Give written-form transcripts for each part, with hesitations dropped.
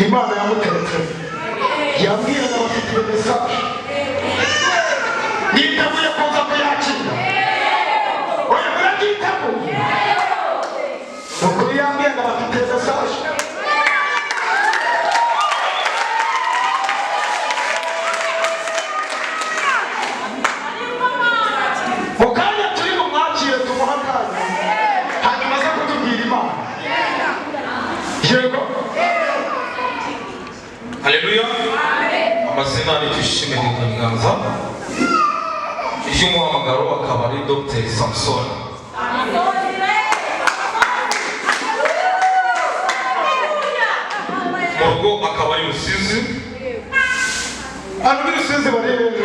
Imana yamuteretse yambwiye n'abafite message niteguye kuza kuyakira oya murabyiteguye ukuri yambwiye n'abafite message mukanya turi mu mwakire tumuha akanya hanyuma aza kutubwira Imana yego. Haleluya. Amazina ni Twishime Nganza. Icyumuhamagaro akaba ari Dr. Samson. Murugo akaba ari Rusizi. Ano ni Rusizi barebe.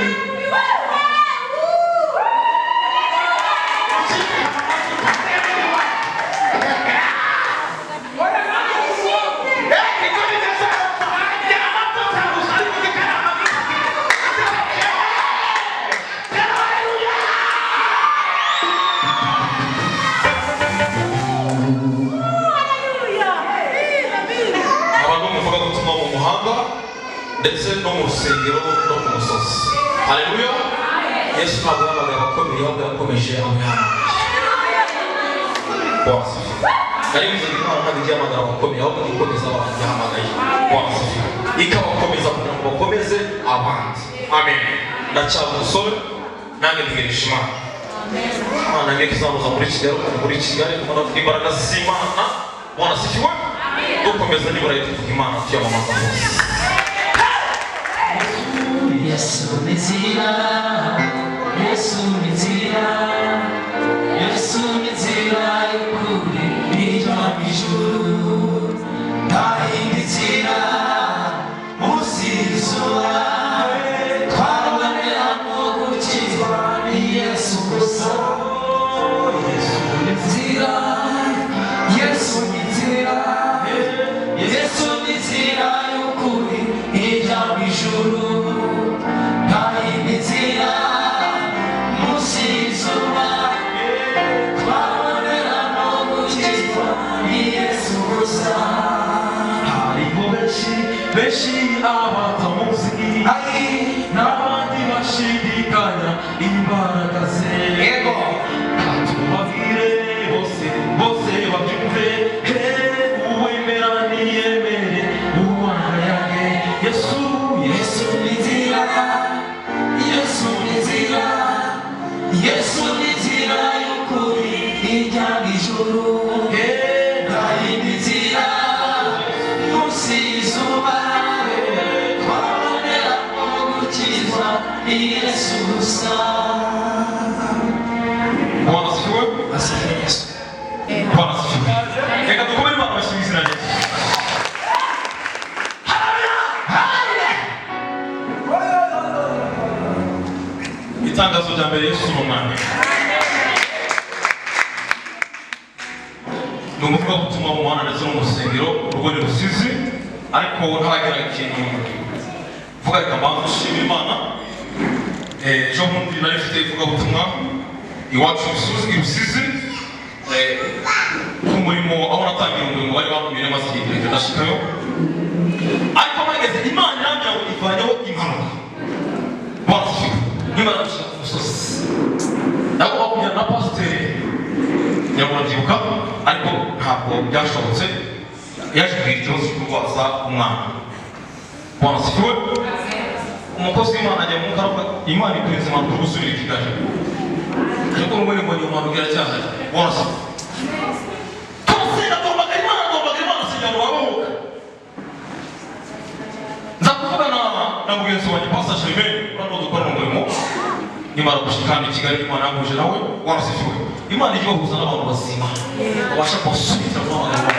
Ndetse no mu rusengero no ku musozi. Haleluya. Yesu ntabwo yabaga akomeye ahubwo yakomeje amuhamagaye. Bose ari bivuze Imana ntabwo ijya amagara akomeye ahubwo ikomeza abantu yahamagaye. Bose ikabakomeza kugira ngo bakomeze abandi. Amen. Ndacyari umusore nange ntegereje Imana. Imana ngiye kuzamuza muri Kigali mbona imbaraga z'Imana. Bwana sifiwe. Dukomeza nibura tuvuga Imana tuyamamaza hose. Yesu ni nzira, Yesu ni nzira, Yesu ni nzira y'ukuri ijya mu ijuru, nta yindi nzira munsi y'izuba twaboneramo gukizwa ni Yesu gusa. Yesu ni nzira, Yesu ni nzira, Yesu ni nzira y'ukuri ijya mu ijuru. Beshi abatamuzi n'abandi bashidikanya imbaraga ze yego katubabwire bose babyumve uwemera niyemere uwanga yange Yesu ni nzira, Yesu ni nzira, Yesu ni nzira y'ukuri ijya mu ijuru, nta yindi nzira itangazo rya mbere Yesu n'umwami ni umuvuga gutuma mu muhanda ndetse no mu rusengero urwo ni Rusizi ariko ntaragira ikintu vuga reka mbanza ushimira Imana ejo bundi nari mfite ivugabutumwa iwacu i Rusizi ku murimo aho natangiye umurimo bari bakumire maze igihe kirekire ndashikayo ariko mageze Imana irambwira ngo ivanyeho impanuka barashika Imana irashika ku musozi nabo bakubwira na pasiteri nyamurabyibuka ariko ntabwo byashobotse yaje kugira ikibazo cyo kurwaza umwana barasifiwe umukozi w'Imana ajya mu karuhuko Imana ikunze Imana turi gusubira i Kigali ariko n'ubundi ngo ni umuntu ugira cyane barasifiwe tumusenga Imana sijya ngo babahuka nza kuvugana na mugenzi wanjye Pastor Shimene urano dukora umurimo nimara gushikana i Kigali Imana yamuje nawe warasifiwe Imana ijya bahuza n'abantu bazima babasha kubasubiza mu bantu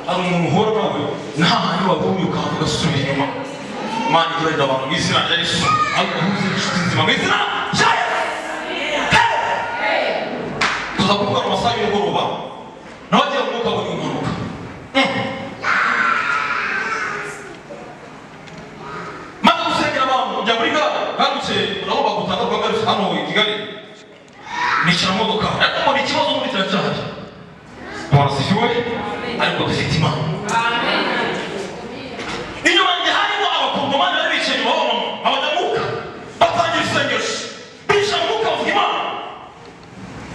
ari umuntu uhora nawe nta hantu wavuye ukavuga asubira inyuma Imana ijya irinda abantu mu izina rya Yesu ariko uhuze inshuti nzima mu izina rya Yesu tuza kuvuga mu masaha y'umugoroba nawe agiye mu mwuka abonye impanuka maze gusengera abantu ujya muri gare garutse uraho bagutanga rwagarutse hano i Kigali nicara mu modoka ariko mbona ikibazo muri kiracyahari barasifiwe ariko dufite Imana inyuma yanjye harimo abakongomani bari bicaye inyuma b'abamama abadamuka batangira isengesho bica mu mwuka bavuga Imana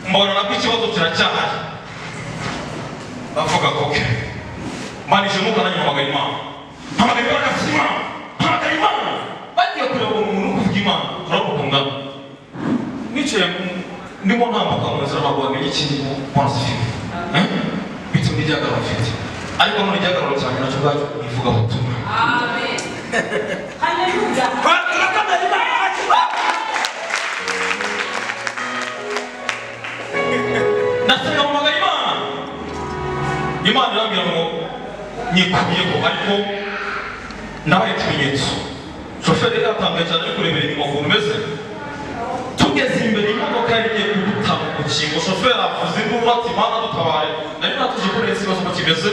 mbona nabwo ikibazo kiracyahari bavuga ko ke manije umwuka nanjye mpamagara Imana mpamagara imbaraga z'Imana mpamagara Imana bagiye kureba umuntu kuvuga Imana turabukungana nicaye ndimo ntambuka mu nzira ntabwo wamenye ikindi barasifiwe bituma igihagararo mfite ariko none igihagararo cyanjye nacyo ubwacyo nivuga ubutumwa amen haleluya turakamera Imana ndasenga mpamagara Imana irambwira ngo nyikubiyeho ariko ndabaye ikimenyetso shoferi yatangaye cyane ari kurebera inyuma ukuntu umeze tugeze imbere y'imodoka yari igiye kudutanga ku kingo shoferi avuze induru ati Imana dutabare nari natuje kureba ikibazo uko kimeze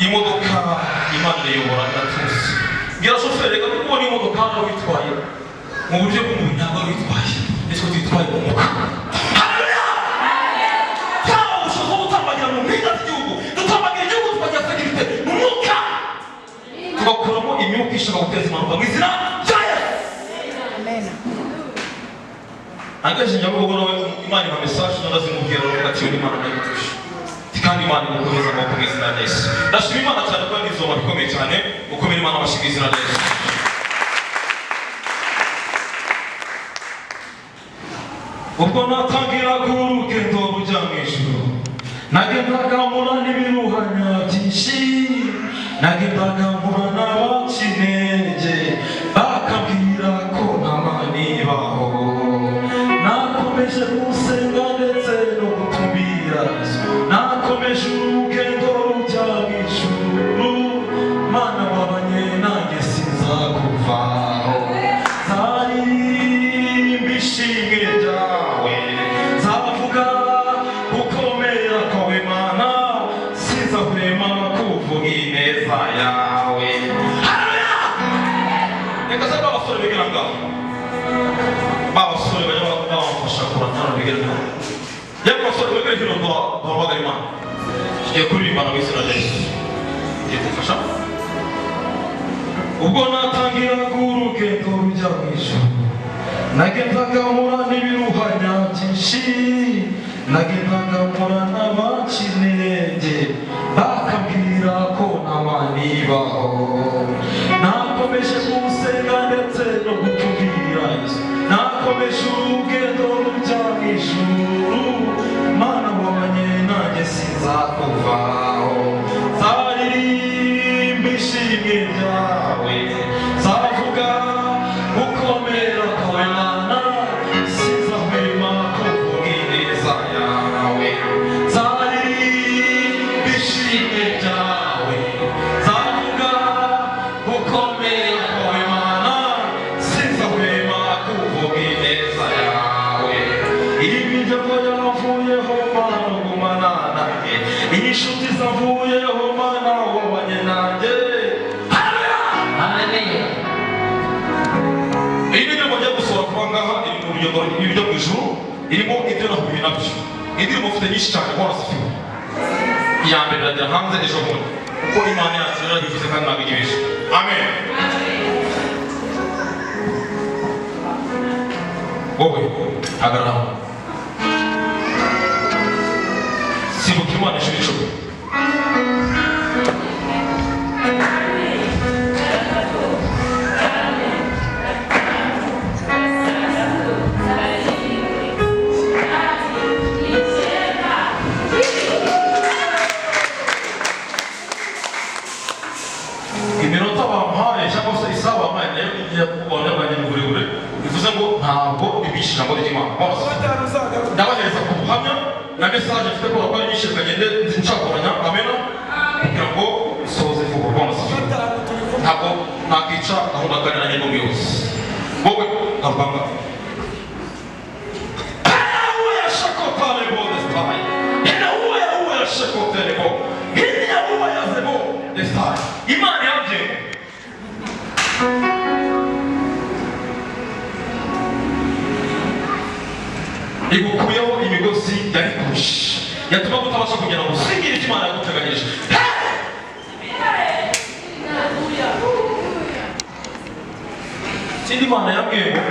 imodoka Imana irayobora iratuze mbwira shoferi reka kuko ubona imodoka hano witwaye mu buryo bw'umuntu ntabwo ari witwaye nitwe twitwaye mu mwuka haleluya cyangwa ubushobozi bwo gutambagira mu mpinga z'igihugu dutambagira igihugu tukagira sekirite mu mwuka tugakuramo imyuka ishaka guteza impanuka mu izina rya Yesu angaje nyabugogo nawe Imana ima message ndazimubwira ngo ati Imana nayitusha kandi Imana ikomeza amaboko mu izina rya Yesu ndashima Imana cyane kandi izuba rikomeye cyane ukomera Imana amashyi mu izina rya Yesu ubwo natangiraga urugendo rujya mu ijuru nagendaga mpura n'ibiruhanya byinshi nagendaga mpura n'abaca intege bakambwira ko nta Mana ibaho nakomeje gusenga ndetse no gutumira nakomeje urugendo rujya mu ijuru Mana wabanye nanjye sinzakuvaho nzaririmba ishimwe ryawe nzavuga gukomera kwawe Mana sinzahwema kuvuga ineza yawe haleluya reka se babasore bigira ngaho babasore bajya babafasha kuratana bigira ngaho yaba abasore bigira hino duhamagara Imana tugiye kuririmbana mu izina rya Yesu tugiye kumfasha ubwo natangiraga urugendo rujya mu ijuru nagendaga mpura n'ibiruhanya byinshi nagendaga mpura n'abaca intege bakambwira ko nta Mana ibaho nakomeje gusenga ndetse no gutumira Yesu nakomeje urugendo rujya mu ijuru Mana wabanye nanjye sinzakuvaho nzaririmba ishimwe ryawe nzavuga gukomera kwawe Mana sinzahwema kuvuga ineza yawe nzaririmba ishimwe ryawe nzavuga gukomera kwawe Mana sinzahwema inshuti zavuyeho mana wabanye nanjye. Haleluya. Iyi ndirimbo njya gusohora kuba ngaha iri mu rugendo rw'ibyo mu ijuru, irimo ibyo nahuye nabyo. Indirimbo mfite nyinshi cyane Bwana asifiwe. Iya mbere iragera hanze ejo bundi kuko Imana yacu yarabivuze kandi ntabwo igibije. Amen. Wowe hagarara aho. Simbuka Imana inshuro icumi. Iminota bampaye cyangwa se isaha bampaye nayo igiye kubona abanyamuburebure bivuze ngo ntabwo bibishe ijambo ry'Imana. Ndabahereza ku buhamya na message mfite ko bakora nyinshi kagende ncakoranya. Amena kugira ngo soze vuba Bwana asifiwe. Ntabwo nakica gahunda kaniranye n'umuyobozi. Wowe ntabanga Imana yabye igukuyeho imigozi yari kurusha yatuma utabasha kugera ngo usingire icyo Imana yaguteganyirije. Ikindi Imana yabwiye ngo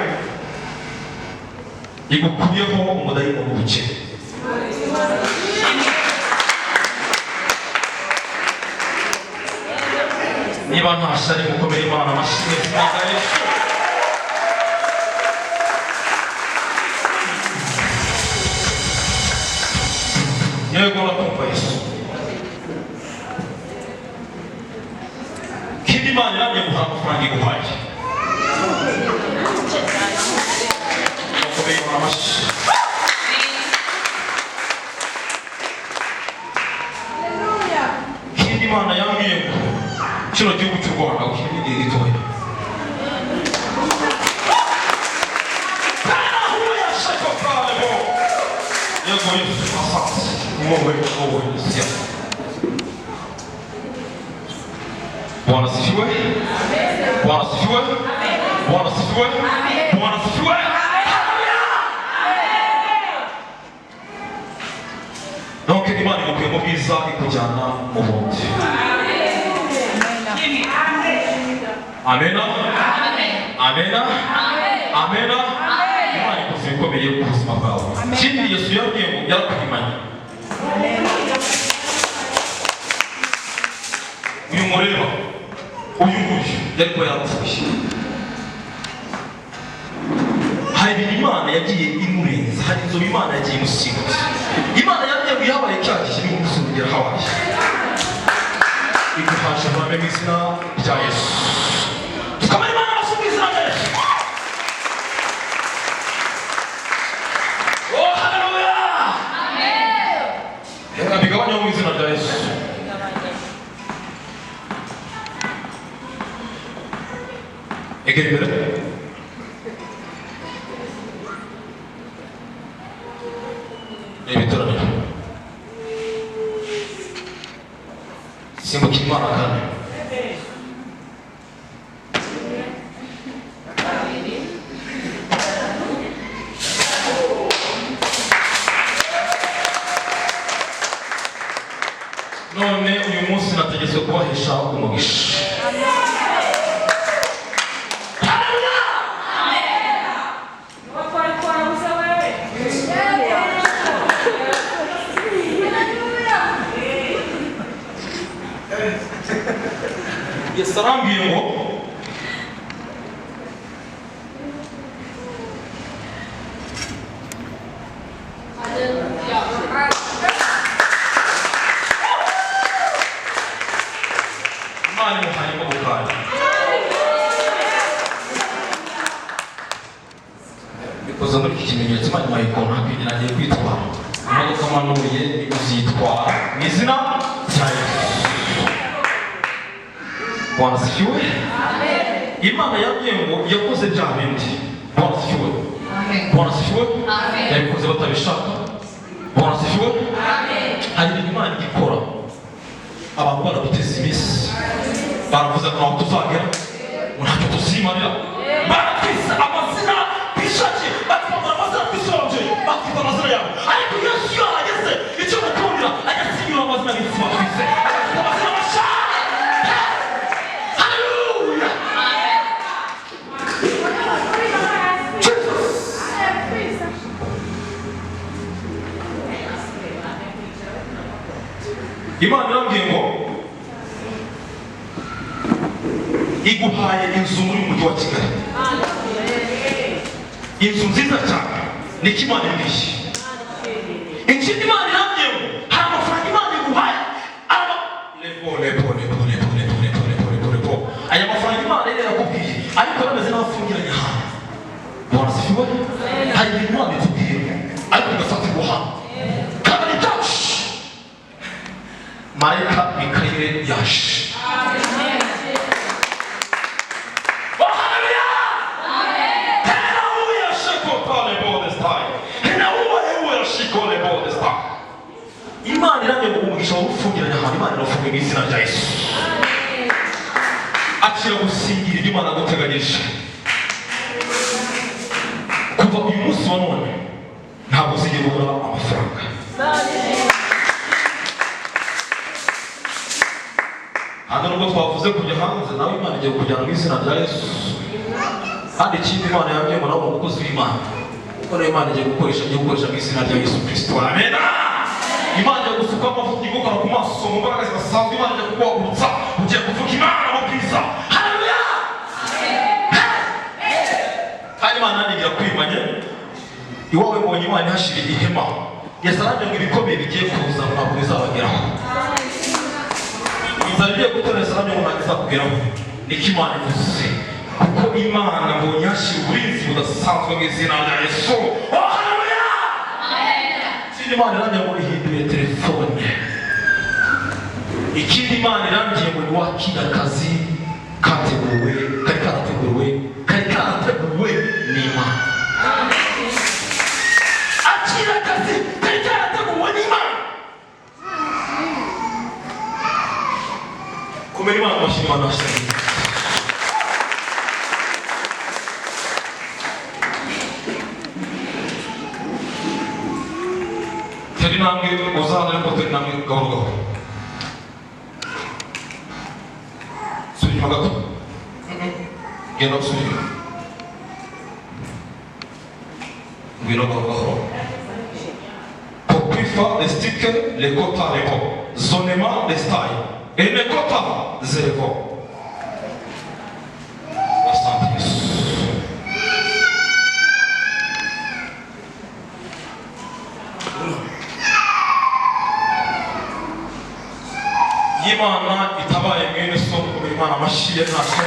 igukuyeho umudayimoni w'ubukene. Niba nta shari mukomere Imana amashimwe y'Imana Yesu. Yego nakumva Yesu. Kindi Imana iramye guha amafaranga iguhaye. Mukomere Imana amashimwe. Kindi Imana yambwiye ngo kino gihugu cy'u Rwanda ukiri igihe gitoya. Yego Yesu asante. Wowe Yesu. Bwana asifiwe. Bwana asifiwe. Bwana asifiwe. Bwana asifiwe. Donc Imana igukuye mu bwiza ikujyana mu bundi. Amena. Amena. Amena. Imana ikoze ibikomeye ku buzima bwawe. Ikindi Yesu yabwiye ngo yarakwimanye. Uyu mureba uyu nguyu yari ko yarapfuye. Hari ibintu Imana yagiye imurenza, hari inzobe Imana yagiye imusimbutsa. Imana yabwiye ngo yabaye cya gihe ni gusubira hawaye. Iguhasha mu izina rya Yesu. Tukamara Imana mu izina rya Yesu. Oh haleluya. Amen. Bigabanya mu izina rya Yesu. Egera imbere. Ibitoraniro. Simbuka Imana kandi. None uyu munsi nategetse kubahesha umugisha. Yesu arambwiye ngo Imana imuhaye mu bukari. Bikoze muri iki kimenyetso Imana imuhaye ukuntu hakwigera agiye kwitwara. Imodoka amanuye uzitwara mu izina rya Yesu. Bwana asifiwe. Imana yabwiye ngo yakoze bya bindi. Bwana asifiwe. Bwana asifiwe. Yabikoze batabishaka. Bwana asifiwe. hari Imana igikora abantu baraduteza iminsi baravuze ngo ntabwo tuzagera ntacyo tuzimarira baratwise amazina bishakiye batwambara amazina twisonje batwita amazina yabo ariko Yesu iyo ahageze icyo mukundira agasinyura amazina y'ibitsina twise amazina mashya. Haleluya. Imana irambwiye ngo iguhaye inzu muri mujyi wa Kigali, inzu nziza cyane. Niko Imana imbwiye. Ikindi Imana irambwiye ngo hari amafaranga Imana iguhaye lepo aya mafaranga Imana yari yarakubwiye ariko bameze n'abafungiranye ahantu warasifiwe. Hari ibintu Imana itubwiye ariko bigafatirwa hano kandi tash marayika Mikayeli yaje. Imana iramye ngo umugisha w'ufungiranye ahantu Imana irafunga mu izina rya Yesu. Akira gusingira ibyo Imana aguteganyije kuva uyu munsi wa none ntabwo uzigera ubura amafaranga. Hano nubwo twavuze kujya hanze nawe Imana igiye kujyana mu izina rya Yesu. Kandi ikindi Imana yabwiye ngo nawe umukozi w'Imana kuko nayo Imana igiye gukoresha mu izina rya Yesu Kristo. Amen. Imana igiye gusuka amavuta igukora ku maso mu mbaraga zidasanzwe. Imana igiye kuguhagurutsa ugiye kuvuga Imana mu bwiza. Haleluya. Kandi Imana ntigira kwimanye iwawe mbonye Imana ihashira ihema. Yesu arambye ngo ibikomeye bigiye kuza ntabwo bizabageraho. Inzara igiye gutoreza arambye ngo ntabwo izakugeraho. Niko Imana ivuze kuko Imana mbonye ihashira uburinzi budasanzwe mu izina rya Yesu. Imana iramye ngo ihindure telefone. Ikindi Imana iramye ngo niwakira akazi kateguwe n'Imana. Akira akazi kari karateguwe n'Imana. Kumenya Imana amashyi Imana ashimwe. Namwe uzana ariko turi namwe gahoro gahoro. Subira gato. Genda usubira. Ngwino gahoro gahoro. Pour plus fort les stickers, les quotas les bons. Zonement les styles. Et les quotas zéro. Imana itabaye mwene so kuba Imana amashiye ntashe.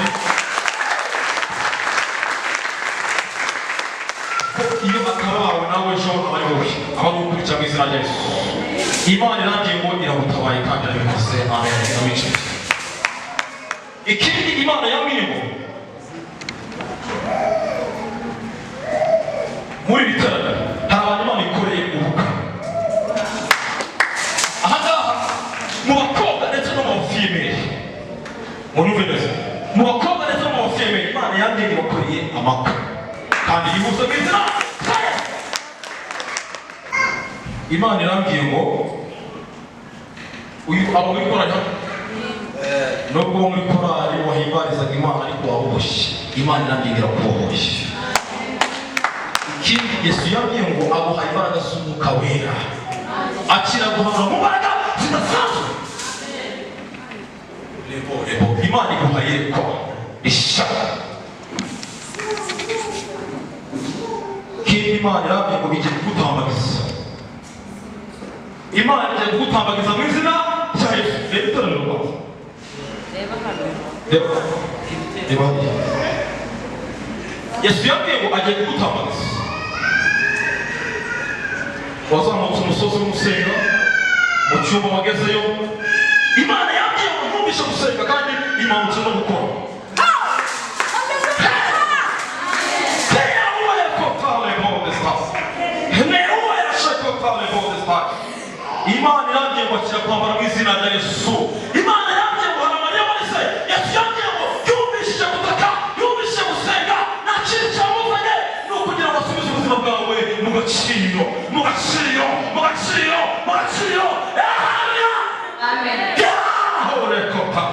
Iyo atabawe nawe ejo abari wowe abari gukurikira mu izina rya Yesu. Imana irangiye ngo iragutabaye kandi irabikoze. Amen. Ikindi Imana yambwiye ngo muri bitaro hari abantu Imana ikoreye ubukwe. Mu bakobwa ndetse no mu bafiyemeri munyumve neza, mu bakobwa ndetse no mu bafiyemeri Imana yambwiye ibakoreye amakwe kandi yihuza mu izina. Imana irambwiye ngo uyu aba muri korari nubwo muri korari wahimbarizaga Imana ariko waboshye. Imana irambwiye irakuboshye. Ikindi Yesu yambwiye ngo aguha imbaraga z'Umwuka Wera. Akira guhanga mu mbaraga zidasanzwe. Lebo Imana iguhaye ko ishaka. Kindi Imana irambye ngo bigiye kugutambagiza. Imana igiye kugutambagiza mu izina rya Yesu. Reba itorero rwawe. Reba. Yesu yambwiye ngo agiye kugutambagiza. Wazamutse umusozi w'umusenga mu cyumba wagezeyo. Imana yambwiye ngo ntumvishe gusenga kandi imanutse no gukora. Imana irambye ngo bakira kwambara mu izina rya Yesu. Imana yambye guhana Mariya wese Yesu yambye ngo yumvishije gutaka yumvishije gusenga nta kintu cyamuzanye ni ukugira ngo asubize ubuzima bwawe mu gaciro mu gaciro mu gaciro mu gaciro. Amen. Hore kopa.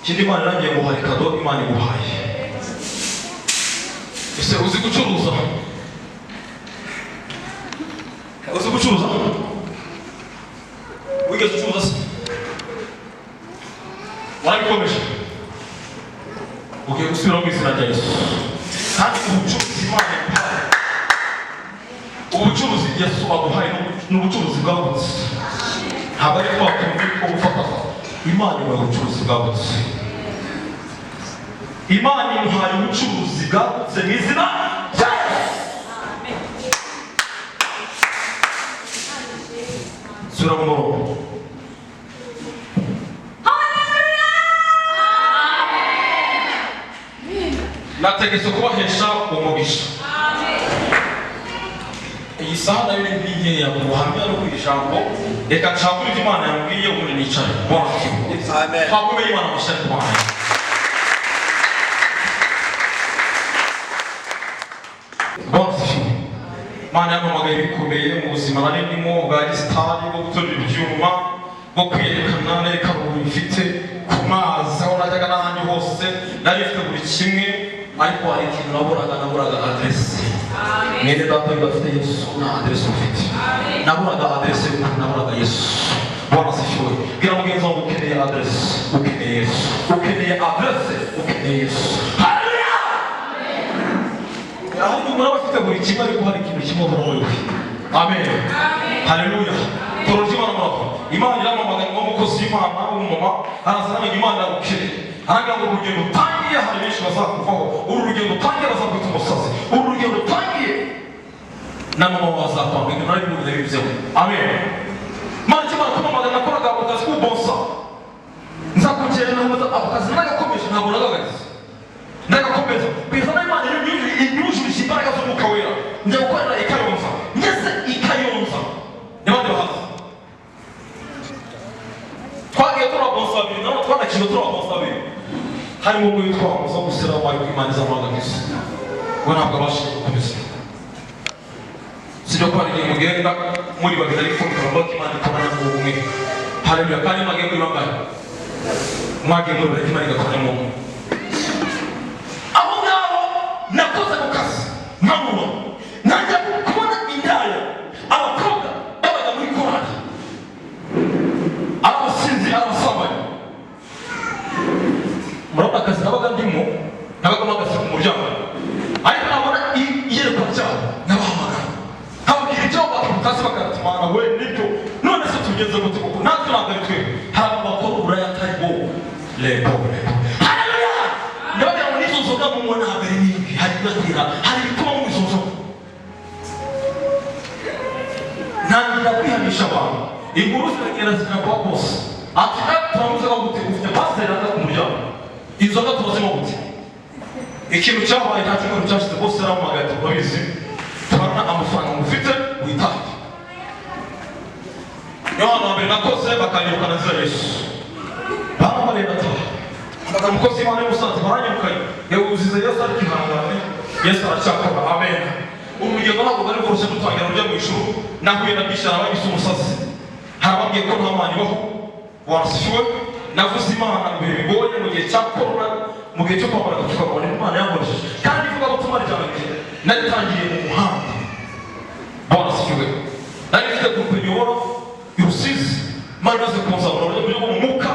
Kindi Imana nangiye guhaye kado Imana iguhaye. Ese uzi gucuruza? Uzi gucuruza? Wigeze ucuruza se? Warabikomeje? Ugiye gusubira mu izina rya Yesu. Kandi ubucuruzi Imana iguhaye. Ubucuruzi Yesu aguhaye n'ubucuruzi bwagutse. Ntabwo ari twakumva ko gufata Imana ibaha ubucuruzi bwagutse. Imana imuhaye ubucuruzi bwagutse mu izina rya Yesu. Sura mu murongo. Nategetse kubahesha umugisha. Iyi saha nayo ni nkeya mu buhamya no ku ijambo. Reka nshakure ibyo Imana yambwiye ubundi nicare. Amen. Twakomeye Imana amashyi ku Mana. Imana yampamagaye bikomeye mu buzima nari ndimo bwa gisitari bwo guterura ibyuma bwo kwiyerekana nerekana ubu bifite ku mazi aho najyaga n'ahandi hose nari mfite buri kimwe ariko hari ikintu naburaga aderesi. Mwene data bidafite Yesu nta aderesi ufite. Naburaga aderesi y'umuntu naburaga Yesu. Bwana asifiwe. Bwira mugenzi wawe ukeneye aderesi, ukeneye Yesu, ukeneye aderesi, ukeneye Yesu. Haleluya. Aho umuntu aba afite buri kimwe ariko hari ikintu kimwe muri we. Amen. Haleluya. Toroje Imana muraho. Imana iramamagana nk'umukozi w'Imana w'umumama arazana Imana gukire. Aragira ngo urugendo utangiye hari benshi bazakuvaho. Uru rugendo utangiye bazakwita umusazi. Uru rugendo utangiye na mama wazakwanga ibyo nari bivuze bivuzeho. Amen. Mana kimara kumamagana nakoraga akazi k'ubonsa. Nzakugerera n'umuza akazi nagakomeje ntabwo nagagaze. Nagakomeza. Bizana Imana inyujurije imbaraga z'Umwuka Wera. Njya gukorera i Kayonza. Ngeze i Kayonza. N'abandi bahazi. Twagiye turabonsa babiri nabo twanakiwe turabonsa babiri. Harimo umwe witwa Musa gusera wari Imana izamwagagiza. We ntabwo abashije gukomeza. Sibyo ko hari igihe mugenda muri babiri ariko mukabona Imana ikorana n'umwe. Haleluya. Kandi mwagiye muri bangahe? Mwagiye muri babiri Imana igakorana n'umwe. Abo ngabo nakoze ku kazi nkamubona. Najya kubona indaya abakobwa babaga muri korali. Abasinzi abasambanyi. Murabona akazi nabaga ndimo nabaga mpagaze ku muryango. Ariko nabona iyerekwa cyabo nabahamagara. Habwira icyo bakutazi bakatumana we nibyo. None se tugeze gute kuko natwe ntabwo ari twe. Hari abakora uburaya atari bo. Lebo. Haleluya. Ndabagira ngo nizo nzoga mu mwana habere n'imbi. Hari batira. Hari bituma mu izo nzoga. Ntangira kwihanisha abantu. Inkuru ziragenda zikagwa bose. Ati turamuze ko gute ufite pasiteri aza ku muryango. Inzoga tubazimo gute. Ikintu cyabaye nta kintu cyashize bose aramagaye tubabizi. Tubana amafaranga mufite witahe. Yohana mbere nakoze bakanyirukana nzira Yesu. Bana barenda taha. Baga mukozi Imana y'umusanze baranyirukanye. Yewuzize Yesu ari kihangane. Yesu aracyakora. Amen. Urugendo ntabwo bari bworoshye dutangira rujya mu ijuru. Nahuye na bishara bagise umusazi. Harababwiye ko nta Mana ibaho. Warasifiwe. Navuze Imana mbere bigoye mu gihe cya korona mu gihe cyo kwambara agapfukamunwa Imana yankoresheje. Kandi ivuga ko tumara cyane naritangiye mu muhanda. Warasifiwe. Nari mfite gurupe nyobora y'Urusizi. Imana imaze kunzamura uburyo bwo mu mwuka.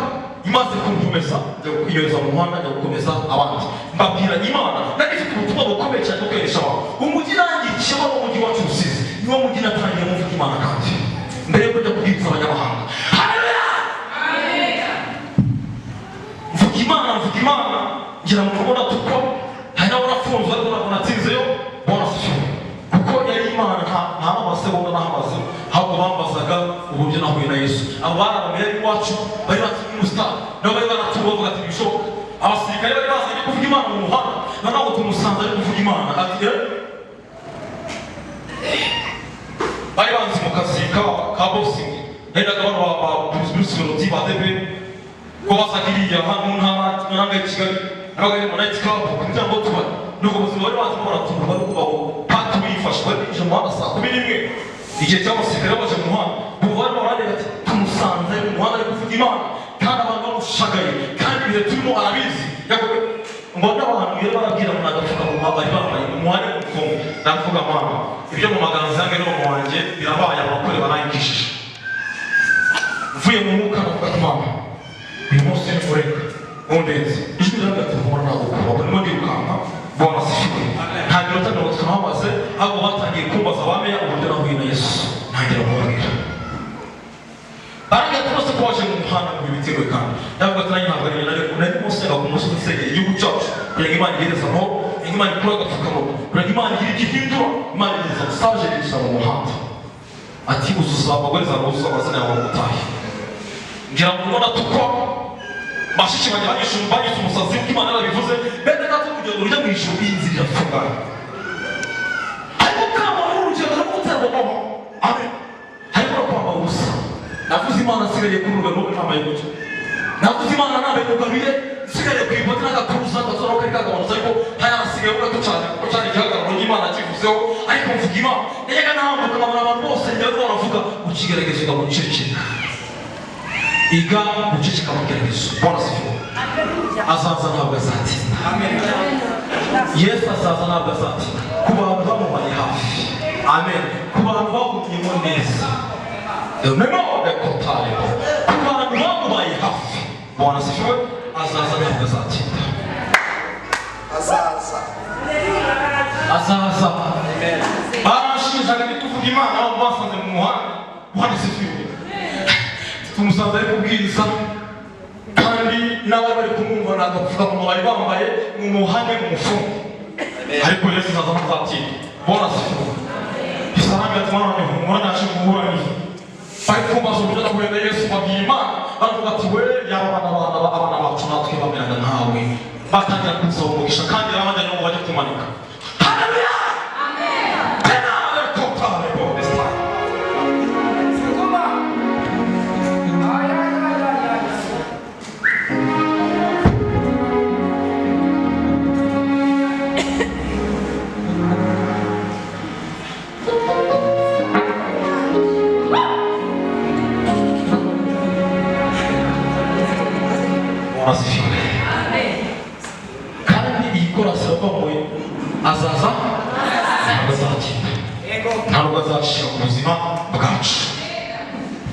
Imaze kunkomeza njya kwiyoza mu muhanda njya gukomeza abandi. Mbabwira Imana nari mfite ubutumwa bukomeye cyane bwo kweresha abantu. Umujyi nangiye mu mujyi wacu Rusizi. Niwo mujyi natangiye mu mvuga Imana kandi. Mbere yo kujya kubwiriza abanyamahanga. Haleluya. Mvuga Imana ngira ngo mubona tuko hari n'abo nafunzwe ariko ntabwo natsinzeyo barasifiwe. Kuko yari Imana nta n'amasegonda n'amazi ahubwo bambazaga uburyo nahuye na Yesu. Abo bari abamera iwacu bari batuye umusitari nabo bari baratuwe bavuga ati bishoboka abasirikare bari bazanye kuvuga Imana mu muhanda noneho tumusanze ari kuvuga Imana ati bari banzi mu kazi ka boxing hendaga bano ba Bruce Melody ba DB ko basakiriya hano ntama nanga Kigali abagari mu night club kugira ngo tuba nuko buzima bari banzi ko baratumva bari kubaho patu bifashe bari je mu handa saa 11 igihe cy'abasirikare baje mu muhanda bari barandega ati tumusanze mu muhanda ari kuvuga Imana kandi abantu bamushagaye kandi ibihe turimo arabizi ngo n'abantu iyo barabwira ngo nagapfuka mu bari bambaye umuhane w'umufungo ndavuga mama ibyo mu maganza yange no mu wanjye birabaye abakore barayikishije mvuye mu mwuka navuga ati mama uyu munsi ni mureka undetse ijwi ryange ati mbona ntabwo kuba barimo ndirukanka bona sifite nta minota mirongo itatu hamaze ahubwo batangiye kumbaza bamenya uburyo nahuye na Yesu ntangira kubabwira baranga twose ko waje mu muhanda mu bitewe kandi ndavuga ati nanjye ntabwo ari nari musenga ku musozi usengera igihugu cyacu kugira ngo Imana igereze amahoro kugira ngo Imana ikure agapfukamunwa kugira ngo Imana igire igihindura Imana igeze mesaje yinjira mu muhanda ati uzuza abagore zawe uzuza amazina yawe mutahe ngira ngo ubona tukwa bashiki banjye banyise umusazi kuko Imana yarabivuze bene gato kugira ngo urujya mu ijuru inzira irafungana ariko kama urugendo rwo guterwa amahoro amen harimo no kwambara ubusa navuze Imana asigaye kuri urugero rw'inama y'umucyo navuze Imana nambaye mugaruye nsigaye ku ibote n'agakuruza gatora kari kagabanutse ariko hayasigaye ugato cyane kuko cyari igihagararo n'Imana kivuzeho ariko mvuga Imana nega ntambuka nkabona abantu bose njyewe baravuga ukigerageza uga mu ceceka iga mu ceceka mu gerageza bona sifuwe azaza ntabwo azatinda Yesu azaza ntabwo azatinda ku bantu bamubaye hafi amen ku bantu bagumyemo neza Memo de kotale. Kuba wangu bayi hafi. Bwana sifiwe. Azaza ntabwo azatinda. Azaza. Amen. Barashinjaga kuvuga Imana aho basanze mu muhanda. Bwana sifiwe. Tumusanze ari kubwiriza kandi nawe bari kumwumva nagavuga mu bari bambaye mu muhanda mu mufungo. Ariko Yesu azaza ntazatinda. Bwana sifiwe. Isaranga tumana ni umwana ashimura bari kumbaza uburyo nahuye na Yesu babwiye Imana baravuga ati we yaba abana bacu natwe bameraga nkawe batangira kuza umugisha kandi abandi nabo bajya kumanika haleluya amen tena kotale bo desta ngoma kandi ikora sirapamwe azaza azatinda ntabwo azashira ku buzima bwacu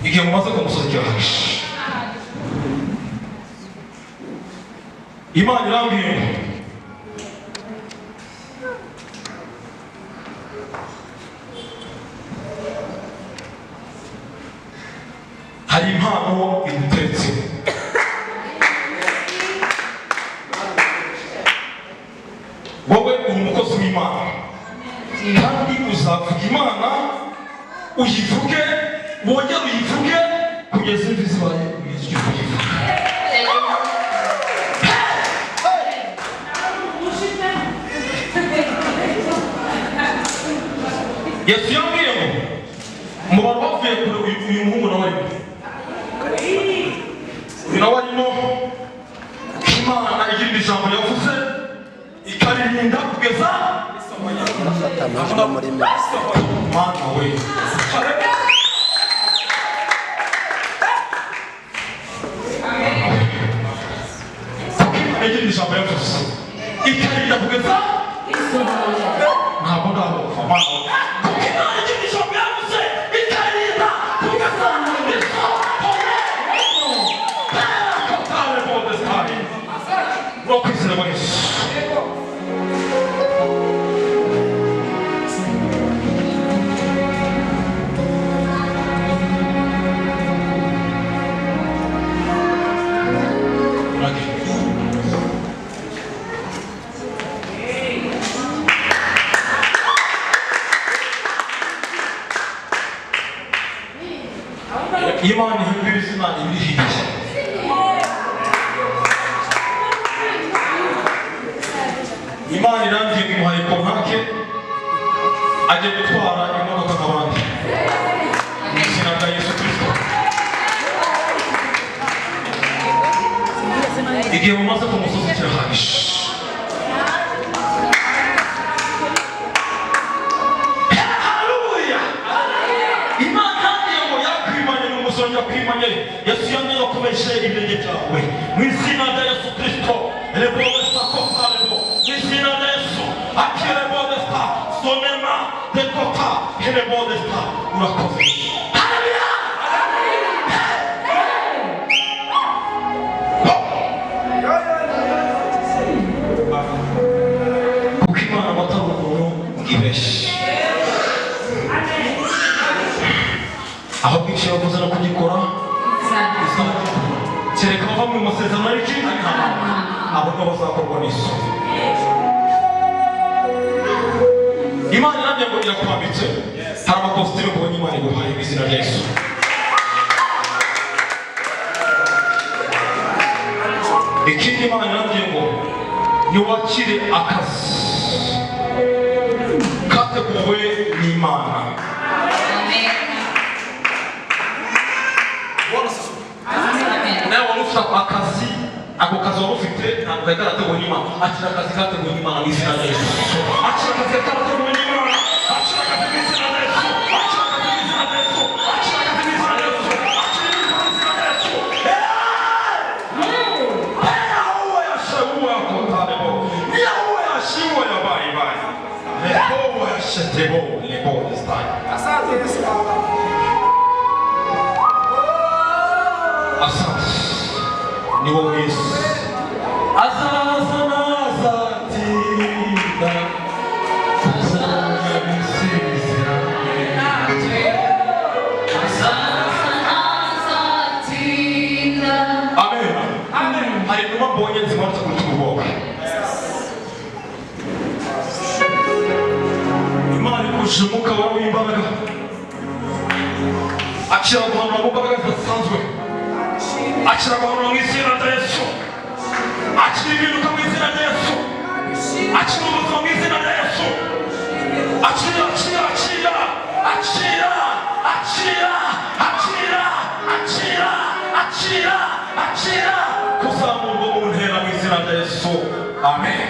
igihe mumaze kumusozi kirahagije Imana irambwiye hari impano iduteretse wowe uri umukozi w'Imana kandi uzavuga Imana uyivuge wongere uyivuge kugeza imvi zibaye icyo uyivuga Yesu yambwiye ngo mu bantu bavuye kure uyu muhungu nawe uyu nawe arimo Imana igira ijambo yavuze ikaririnda kugeza muri Mana we igira ijambo yavuze ikaririnda kugeza ntabwo ndabo Mana igira ijambo yavuze ikaririnda kugeza no kwizera muri Yesu Imana ihindura izina ibirihiye ajye gutwara imodoka nk'abandi mu izina rya Yesu Kristo. Igihe mumaze ku musozi kirahagije. Haleluya! Imana niyo yakwimanye n'umuzonga kwimanye. Yesu yamye yakomeje ibirenge byawe mu izina rya Yesu Kristo. Rebo bestakofa rebo mu izina rya Yesu. Akirebo besta sonema dekota rebo besta urakoze. Haleluya! Kuko Imana batari umuntu bwibeshye. Aho bwinshi bavuze no kugikora kereka bava mu masezerano y'iki abo nibo bazakorwa n'isoni. Imana iramye ngo irakwambitse, hari amakositimu mbonye Imana iguhaye mu izina rya Yesu. Ikindi Imana iramye ngo niwakire akazi kateguwe n'Imana. Nawe wari ufite akazi, ako kazi wari ufite ntabwo kari karateguwe n'Imana. Akira akazi kateguwe n'Imana mu izina rya Yesu. Akira akazi karateguwe n'Imana. Akira akazi mu izina rya Yesu. Akira akazi mu izina rya Yesu. Akira akazi mu izina rya Yesu. Akira akazi mu izina rya Yesu. Huwa yashe huwa yakotarebo. Niya huwa yashi huwa yabaye baye. Lebo huwa yashe tebo lebo this time. Asante Yesu Baba. Asante ni wowe Yesu. Azaza nazatinda azabisizira. Amen. Amen. Hari numa mbonye zimanutse ku rutugu rwawe. Imana ikuje umwuka wawe w'imbaraga. Akira guhanura mu mbaraga zidasanzwe. Akira guhanura mu izina rya Yesu. Akira ibiruka mu izina rya Yesu. Akira ubuzima mu izina rya Yesu. Akira, akira, akira, akira, akira, akira, akira, akira, akira. Kuzamurwa mu ntera mu izina rya Yesu. Amen.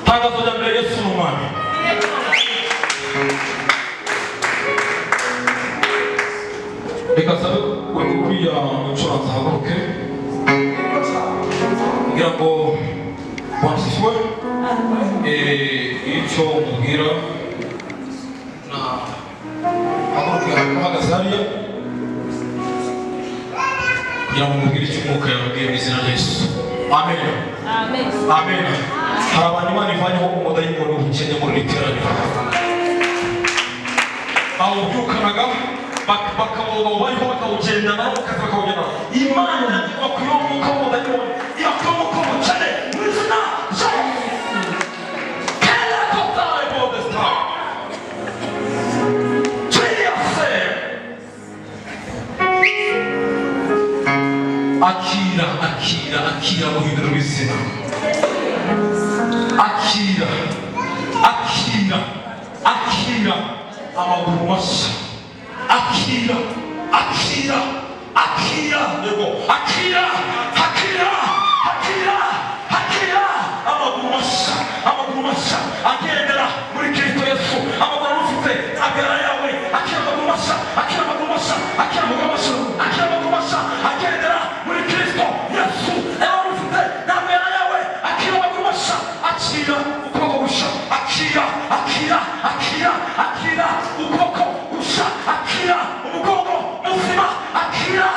Tangazo rya mbere Yesu ni umwami. Reka sabe kuriya mucuranzi ahaguruke kugira ngo wansifwe icyo mubwira na ahaguruke ahagaze hariya kugira ngo mubwire icyo umwuka yababwiye mu izina rya Yesu. Amen. Amen. Amen. Hari abantu Imana ivanyeho umudayimoni w'ubukene muri iri teraniro. Bawubyukanaga bakawoba bariho bakawugendana n'akazi bakawugendana. Imana ibakuye umwuka w'umudayimoni ibakuye umwuka w'ubukene mu izina rya Yesu. Kera totale bodesta. Tuyase. Akira, akira, akira guhindura ubuzima. Akira, akira, akira amaguru mashya. Akira, akira, akira, yego, akira, akira, akira, akira amaguru mashya, amaguru mashya agendera muri Kristo Yesu. Amaguru ufite agera yawe, akira amaguru mashya, akira amaguru mashya, akira amaguru mashya, akira amaguru mashya agendera muri Kristo Yesu. Amaguru ufite agera yawe, akira amaguru mashya, akira ukuboko gushya, akira, akira, akira, akira ukuboko gushya, akira umugongo muzima, akira.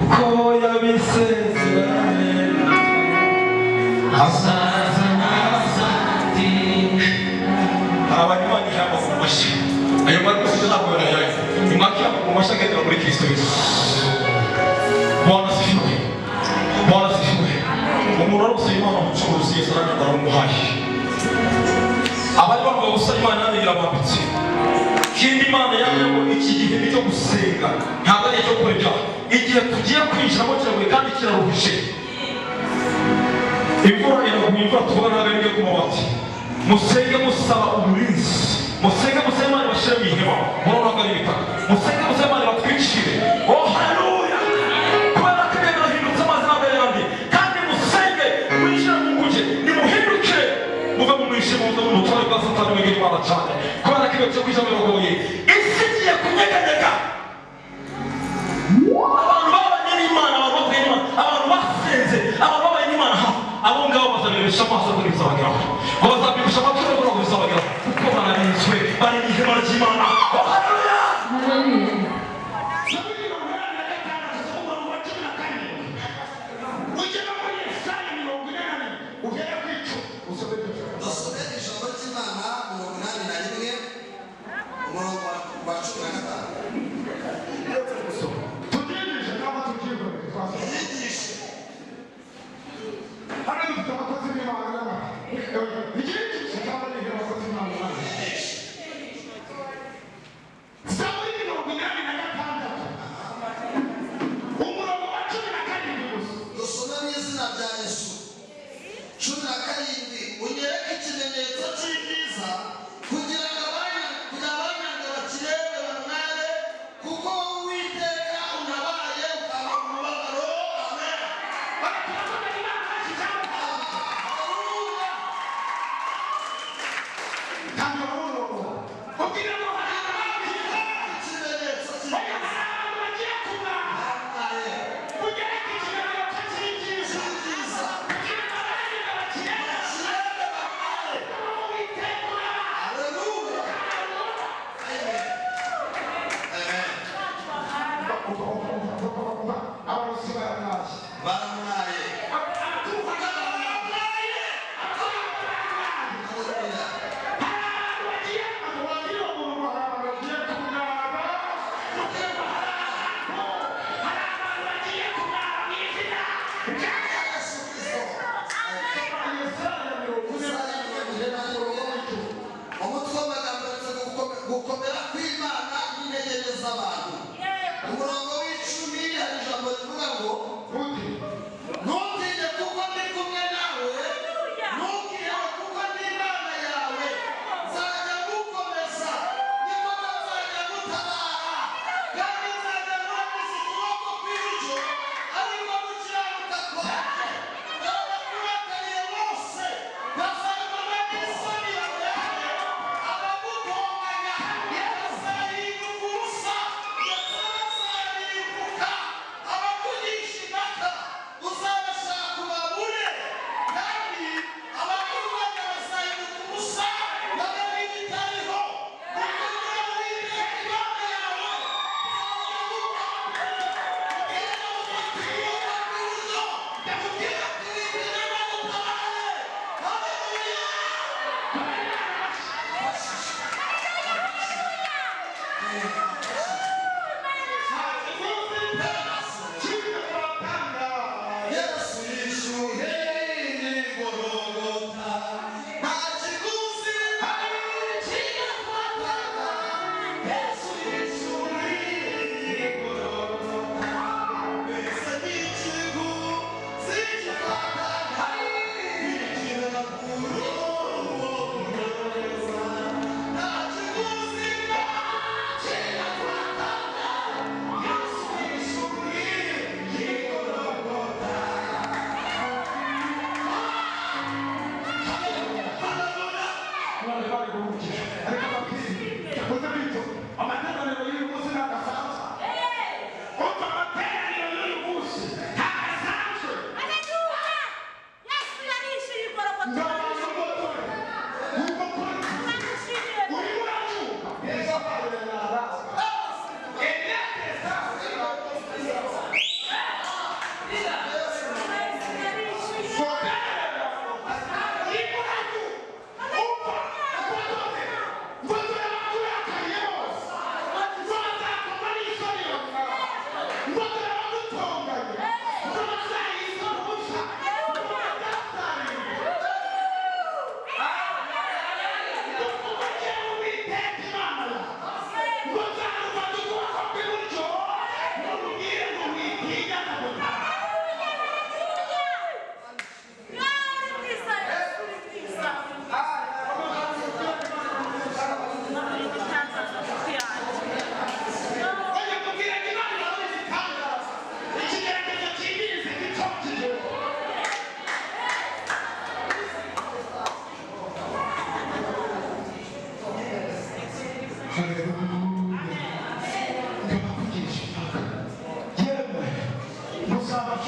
Uko yabisezeranye azaza nazatinda. Abantu Imana ijambo kumashyi ayo bari gufite ntabwo yarayaye. Imwakira kumashyi agendera muri Kristo Yesu. umuntu ari gusaba Imana umucuruzi Yesu aragenda aramuhaye. Abari bambaye ubusa Imana yanjye irabambitse. Ikindi Imana yanjye ngo iki gihe ni cyo gusenga ntabwo ari icyo kurya. Igihe tugiye kwinjiramo kiragoye kandi kiraruhije. Imvura iraguye, imvura tuvuga ntabwo ari iyo ku mabati. Musenge musaba uburinzi, musenge musaba Imana ibashyire mu ihema murabona ko ari ibitaka. Musenge musaba Imana ibatwikire. Oh haleluya, kubera ko ibintu birahindutse amazi ntabwo ari yandi. Kandi musenge mwinjire mu nguge nimuhinduke muve mu mwijima muve mu butware bwa Satani mwegere Imana cyane, kubera ko ibintu byo kwinjira biragoye. Isi igiye kunyeganyega. Abantu babanye n'Imana, abantu bavuye n'Imana, abantu basenze, abantu babanye n'Imana, abo ngabo bazabirebesha amaso kuri bizabageraho, bazabirebesha amatwi kuri bizabageraho, kuko bararinzwe, bari mu ihema ry'Imana. Oh haleluya.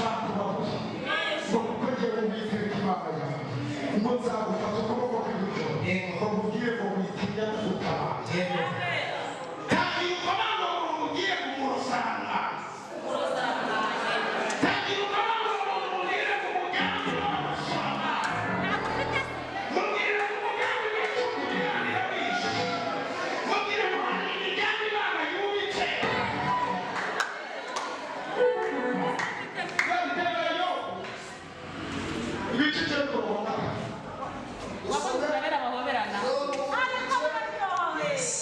nzakubabuza ngo kuko ngewe witeka Imana yawe ngo nzagufata ukuboko kw'iburyo umubwire ngo witinya gutabaye kandi ukomanga ngo umubwire kumurosanga kandi ukomanga ngo umubwire kumujyana mubwire kumugambi w'ikuguranira wishe mubwire ngo hari imigambi Imana yubitse ibice cy'uko babona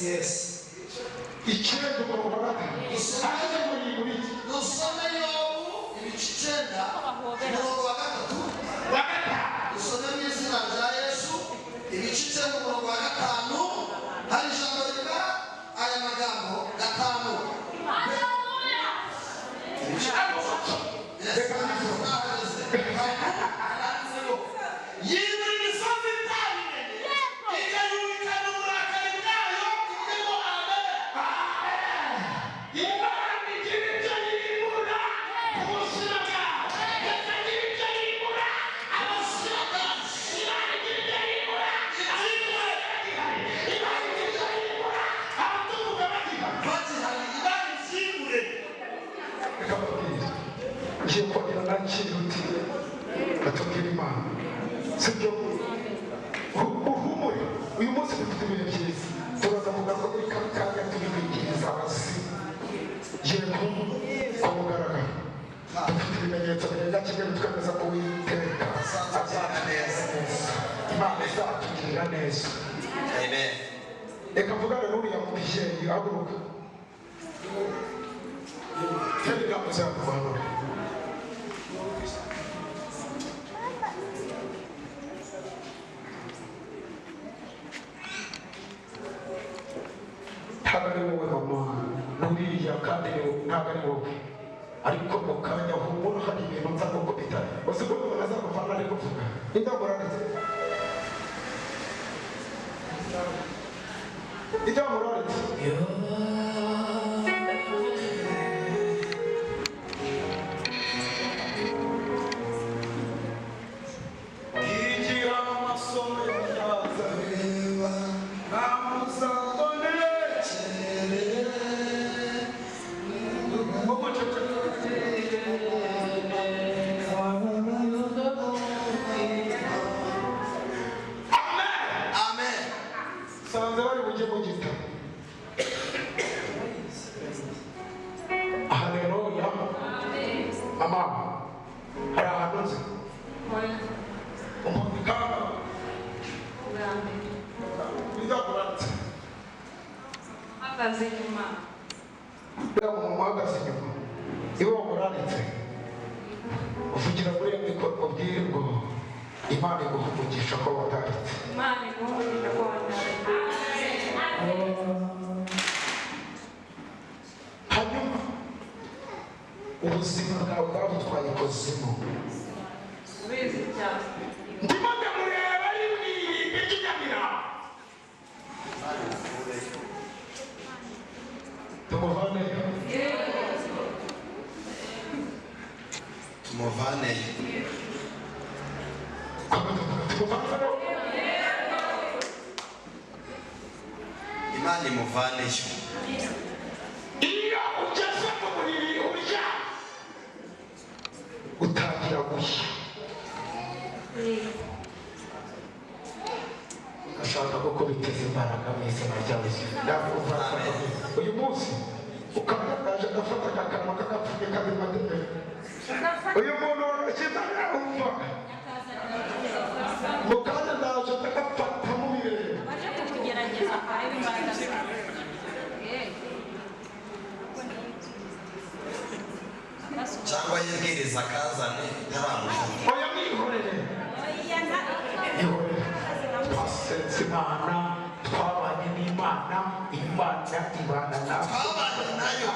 Yes. icyenda babona aheze muri muri Dusome Yobu ibice 9 umurongo wa 3. bagata Dusome mu izina rya Yesu ibice 9 umurongo wa 5. Hari ijambo rivuga aya magambo 5. Haleluya. Yiburi imisozi itandukanye ikayubikana uburakari bwayo kugira ngo amen. Imana igira ibyo yimura ku buzima bwawe ikagira ibyo yimura abasira bwawe Imana igira ibyo yimura abitwara bagihari Imana igira ibyo yimura abatuvuga bagihari Bagihari Imana ibyimure. reka babwire ngiye kongera nakirutiye batubwira Imana sibyo uhumure uyu munsi dufite ibihe byiza turaza kuvuga ko muri kano kanya turi kwigiriza abasi yego ku mugaragaro dufite ibimenyetso birenga kimwe bitwemeza ko Uwiteka azatugirira neza Imana izatugirira neza Amen. reka mvugane n'uriya mubyeyi haguruka tera inama zakubanura ntabwo ari wowe mama n'uriya kandi ntabwo ari wowe ariko mu kanya humura hari ibintu nza gukubita gusa ubwo umuntu azagufana ari kuvuga indamurarize indamurarize Igira amasomo y'abaza reba namuzabone Amen. sanze bari bujye mu gitabo haleluya mama hari ahantu nzi umuntu kanga bidakuratse Ahagaze inyuma. uriya muntu uhagaze inyuma iwe wamuranitse uvugira muri iyo mikoro ubwire ngo Imana iguha umugisha ko wataritse Imana iguhumuriza ko wataritse. hanyuma ubuzima bwawe bwagutwaye ikuzimu Ubizi cyane. ndimo ndamureba ari mw'irimbi ry'inyamira tumuvaneyo Tumuvaneyo. tumuvaneyo Imana imuvaneyo. iyo ugeze mu buriri urya utangira gushya ashaka ko biteza imbaraga mu izina rya Yesu ndakumva uyu munsi ukabagaje agafata akantu k'agapfuke kabimadebe uyu muntu washyize arumva mu kanya ndaje ndagafata mu birere Baje kukugerageza akareba imbaraga zawe. Cyangwa yibwiriza akazane itaramufata. oya mwihorere ihorere twasenze Imana twabanye n'Imana Imana ibana natwe Twabanye nayo.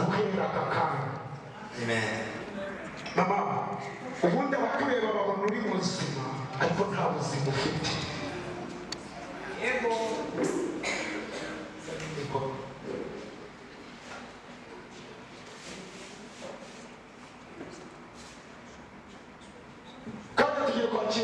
guhera aka kanya Amen. mama ubundi abakureba babona uri muzima ariko nta buzima ufite Yego.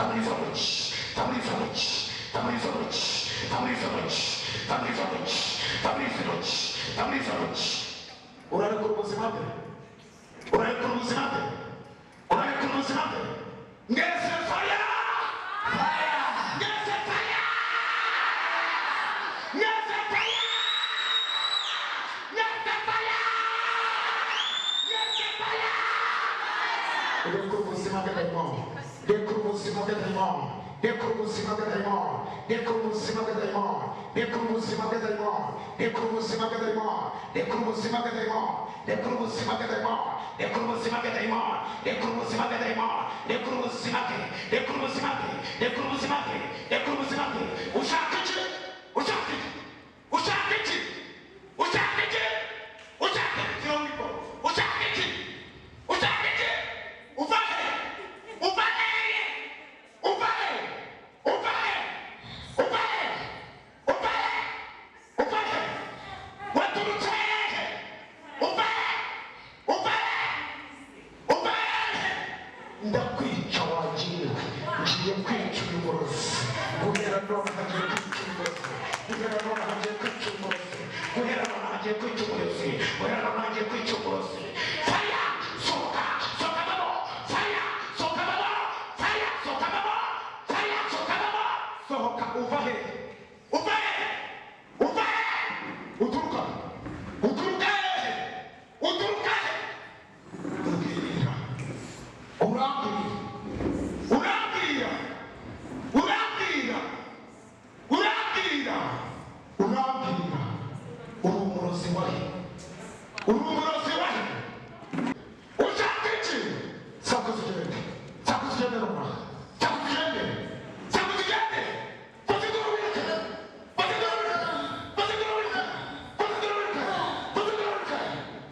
family village, family village, family village, family village, family village, family village, family village. Unarekura ubuzima bwe, unarekura ubuzima bwe, unarekura ubuzima bwe. Ngeze fire, fire, ngeze fire, ngeze fire, ngeze fire, ngeze fire. Unarekura ubuzima bwe daimon, unarekura ubuzima bwe daimon. Dekrubuzima bw'edayimoni, dekrubuzima bw'edayimoni, dekrubuzima bw'edayimoni, dekrubuzima bw'edayimoni, dekrubuzima bw'edayimoni, dekrubuzima bw'edayimoni, dekrubuzima bw'edayimoni, dekrubuzima bw'edayimoni, dekrubuzima bwe, dekrubuzima bwe, dekrubuzima bwe, dekrubuzima bwe. Ushaka iki? Ushaka iki? Ushaka iki? Ushaka iki? Ushaka iki? Ushaka iki? Ushaka iki? Uvahe! Uvahe! Uvahe! Uvahe! Uvahe! Uvahe! Uvahe! Waturutse hehe? Uvahe! Uvahe! Uvahe! Ndakwica wagiye, ngiye kwica umurozi. Guhera none hagiye kwica umurozi. Guhera none hagiye kwica umurozi. Guhera none hagiye kwica umurozi. Guhera none hagiye kwica umurozi. Fire! Soka! Soka babo! Fire! Soka babo! Fire! Soka babo! Fire! Soka babo! Soka uvahe! Uvahe! Uvahe! Uturuka! Uturuka hehe! Uturuka hehe! Urambwira! Urambwira! Urambwira! Urambwira! Urambwira! Urambwira! Uri umurozi wahe? Uri umurozi wahe? Ushaka iki? Sakuza ugende! Sakuza ugende nonaha! Sakuza ugende! Sakuza ugende! Fazidura ubireke! Fazidura ubireke! Fazidura ubireke! Fazidura ubireke! Fazidura ubireke!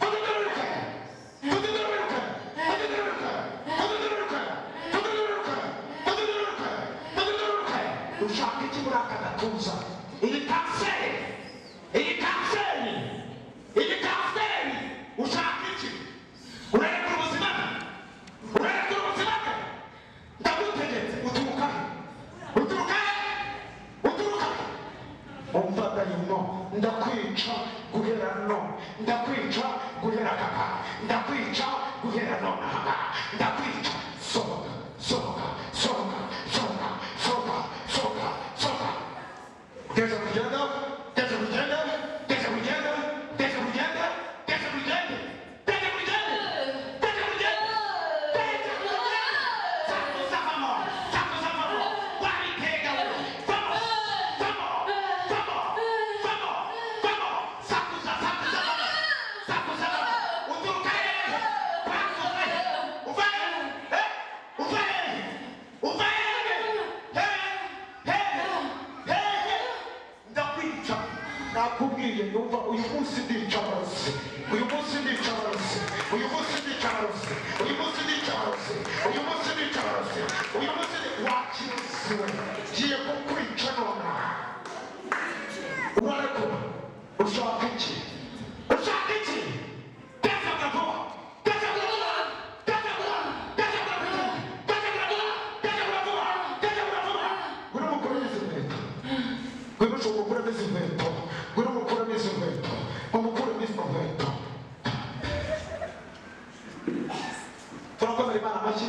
Fazidura ubireke! Fazidura ubireke! Fazidura ubireke! Fazidura ubireke! Fazidura ubireke! Fazidura ubireke! Fazidura ubireke! Ushaka iki muri aka gatuza? Iyi kanseri! Iyi kanseri! Iyi kanseri! Ushaka iki? Urerekura ubuzima bwe? Urerekura ubuzima bwe? Ndagutegetse uturuka he? Uturuka he? Uturuka he? Umva dayimo, ndakwica guhera none, ndakwica guhera kaka, ndakwica guhera none aha, ndakwica. Sohoka, sohoka, sohoka, sohoka, sohoka, sohoka, sohoka. Teza kugenda, teza kugenda, teza kugenda, teza kugenda, teza kugenda, teza kugenda, teza kugenda, teza kugenda. Sakuza vamo, sakuza vamo, wabitega we, vamo, vamo, vamo, vamo, vamo, sakuza, sakuza vamo, sakuza vamo. Uturuka hehe? Uvahe hehe? Uvahe hehe? Uvahe hehe? Hehe, hehe. Ndakwica. Nakubwiye numva uyu munsi ndica abarozi. Uyu munsi ndica abarozi. Uyu munsi ndica abarozi. Uyu munsi ndica abarozi. Uyu munsi ndica abarozi. Uyu munsi wakirusiwe. Ngiye kukwica nonaha. Urarekura. Ushaka iki? Ushaka iki? Teza vuba. Teza vuba. Teza vuba. Teza vuba. Teza vuba. Teza vuba. Teza vuba. Ngwino mukuremo izi nkweto. Ngwino ushobora gukuramo izi nkweto. Ngwino mukuremo izi nkweto. Mukuremo izi nkweto. Turakomera Imana amashyi.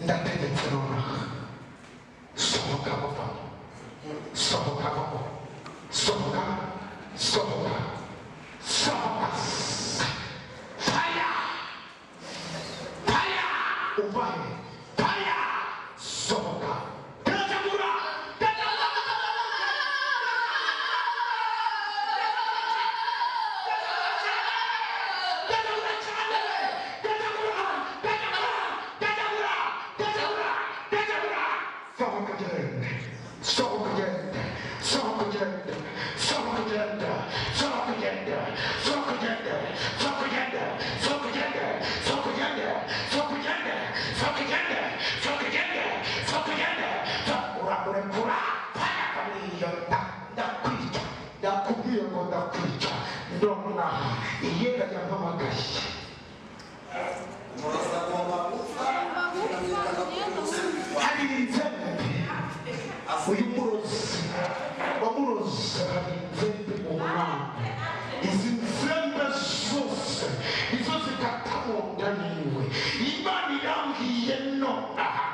Ndategetse nonaha. Sohoka muvamo. Sohoka vamo. Sohoka. Sohoka. Sohoka. Fire! Fire! Uvahe. Fire! Sohoka. Tetagura! Tetagura! Tetagura cyane! Tetagura! Tetagura! Tetagura! Tetagura! Tetagura! Sohoka gende. Sohoka gende. Sohoka gende. Sohoka gende. Sohoka gende. Sohoka gende. Sohoka gende. Sohoka gende. Sohoka gende. Sohoka gende. Sohoka gende. Sohoka gende. Sohoka gende. mu nda yiwe. Imana irambwiye nonaha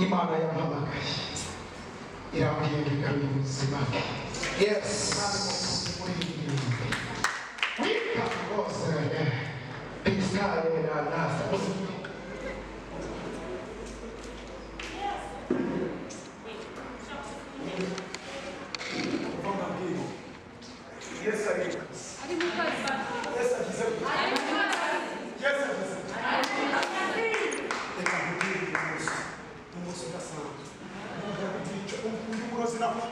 Imana yampamagaye irambwiye ngo igarure ubuzima bwe. Yes, wika rwose pisare na nasa.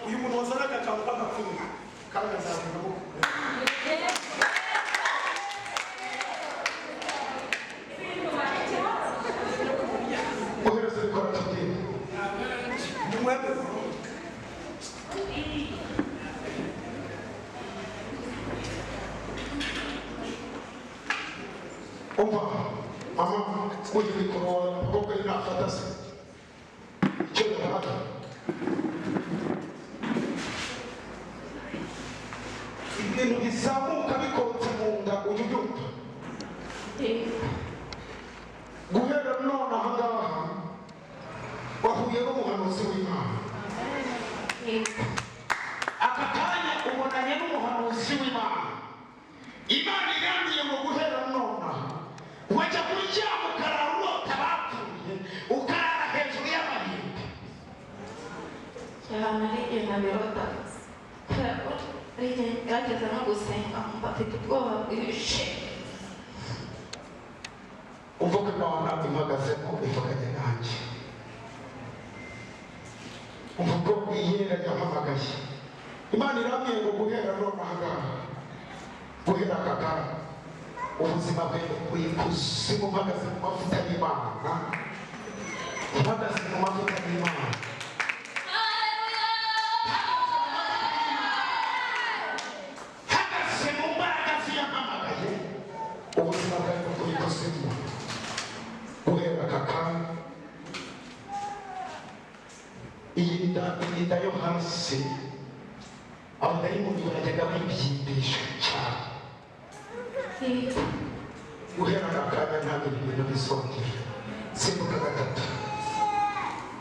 uyu muntu wazanaga akantu k'agafunga k'agazafunga ohereza ibikora tubwire nimwebe umva mama uyu bikora kuko inafata se icyo yabaga ibintu bizamuka bikonse mu nda uyu byumva guhera none aha ngaha wahuye n'umuhanuzi w'Imana. Aka kanya ubonanye n'umuhanuzi w'Imana. Imana irambwiye ngo guhera none wajya kuryama ukarara urota abapfuye ukarara hejuru y'amahembe. cyane ari igihe nabirota kubera ko ari igihe ngerageza no gusenga mba mfite ubwoba bwinshi. Uvuga Imana impagazemo ivuganye nanjye. Uvuga ko iyera yampamagaye. Imana irambwiye ngo guhera none aha ngaha guhera aka kanya ubuzima bwe bw'ikuzimu mpagaze mu mavuta y'Imana. Mpagaze mu mavuta y'Imana. Hagaze mu mbaraga z'iyampamagaye. Ubuzima bwawe bw'ikuzimu guhera aka kanya. Iyi nda yo hasi abadayimoni barajyaga bibyimbisha cyane. Guhera aka kanya ntabwo ibintu bizongera. Simbuka gatatu.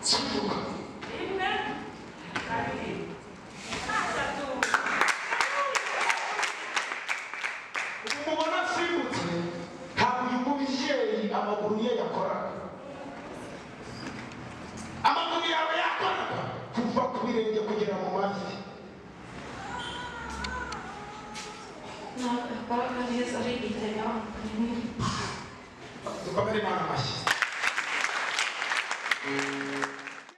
Simbuka. Umubona asimbutse ntabwo uyu mubyeyi amaguru ye yakoraga. Amaguru yawe yakoraga kuva ku birenge kugera mu mavi. ntabwo yakoraga neza ari igihe yambaye Dukomere Imana amashyi.